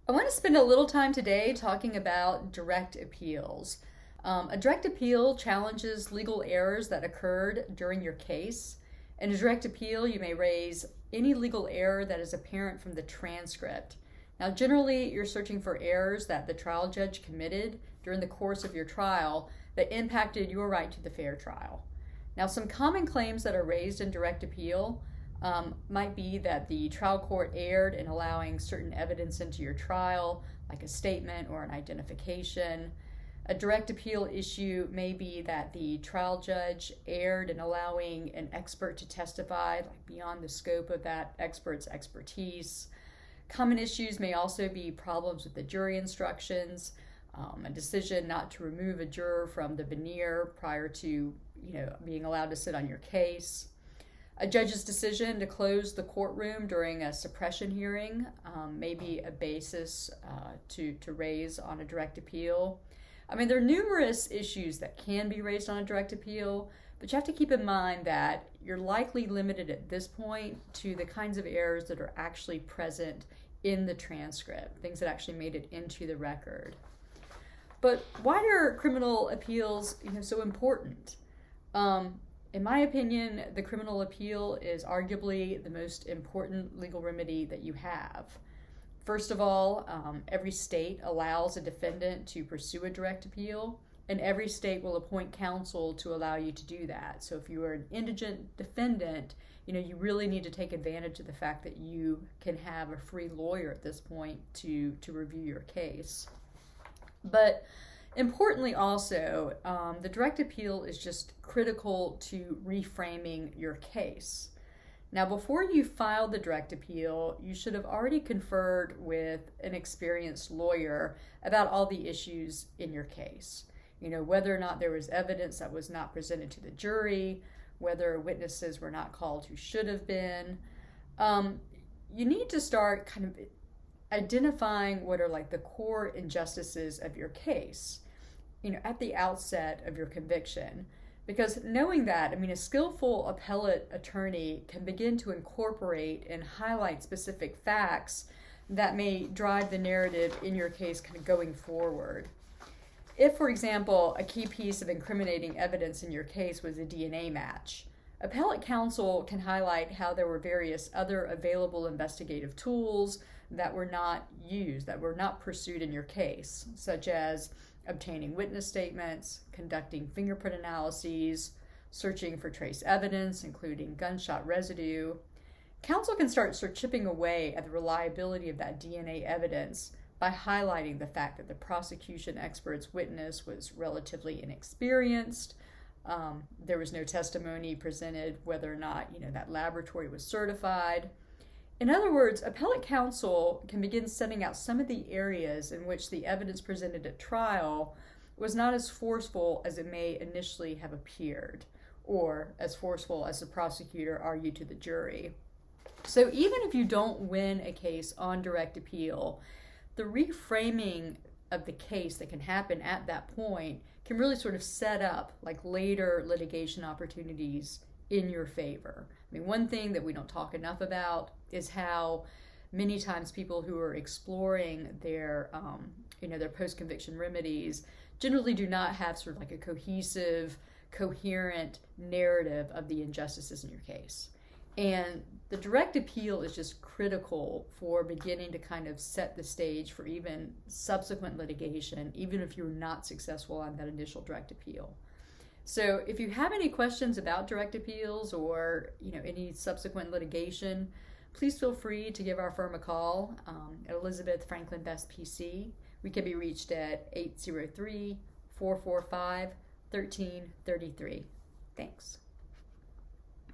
I want to spend a little time today talking about direct appeals. A direct appeal challenges legal errors that occurred during your case. In a direct appeal, you may raise any legal error that is apparent from the transcript. Now, generally, you're searching for errors that the trial judge committed during the course of your trial that impacted your right to the fair trial. Now, some common claims that are raised in direct appeal might be that the trial court erred in allowing certain evidence into your trial, like a statement or an identification. A direct appeal issue may be that the trial judge erred in allowing an expert to testify, like beyond the scope of that expert's expertise. Common issues may also be problems with the jury instructions, a decision not to remove a juror from the veneer prior to being allowed to sit on your case. A judge's decision to close the courtroom during a suppression hearing may be a basis to raise on a direct appeal. I mean, there are numerous issues that can be raised on a direct appeal, but you have to keep in mind that you're likely limited at this point to the kinds of errors that are actually present in the transcript, things that actually made it into the record. But why are criminal appeals so important? In my opinion, the criminal appeal is arguably the most important legal remedy that you have. First of all, every state allows a defendant to pursue a direct appeal, and every state will appoint counsel to allow you to do that. So if you are an indigent defendant, you really need to take advantage of the fact that you can have a free lawyer at this point to review your case. But importantly also, the direct appeal is just critical to reframing your case. Now, before you file the direct appeal, you should have already conferred with an experienced lawyer about all the issues in your case. Whether or not there was evidence that was not presented to the jury, whether witnesses were not called who should have been. You need to start kind of identifying what are like the core injustices of your case, at the outset of your conviction. Because knowing that, a skillful appellate attorney can begin to incorporate and highlight specific facts that may drive the narrative in your case kind of going forward. If, for example, a key piece of incriminating evidence in your case was a DNA match, appellate counsel can highlight how there were various other available investigative tools that were not used, that were not pursued in your case, such as obtaining witness statements, conducting fingerprint analyses, searching for trace evidence, including gunshot residue. Counsel can start chipping away at the reliability of that DNA evidence by highlighting the fact that the prosecution expert's witness was relatively inexperienced. There was no testimony presented whether or not that laboratory was certified. In other words, appellate counsel can begin setting out some of the areas in which the evidence presented at trial was not as forceful as it may initially have appeared, or as forceful as the prosecutor argued to the jury. So even if you don't win a case on direct appeal, the reframing of the case that can happen at that point can really sort of set up like later litigation opportunities in your favor. One thing that we don't talk enough about is how many times people who are exploring their post-conviction remedies generally do not have sort of like a cohesive, coherent narrative of the injustices in your case. And the direct appeal is just critical for beginning to kind of set the stage for even subsequent litigation, even if you're not successful on that initial direct appeal. So if you have any questions about direct appeals or any subsequent litigation, please feel free to give our firm a call at Elizabeth Franklin Best PC. We can be reached at 803-445-1333. Thanks.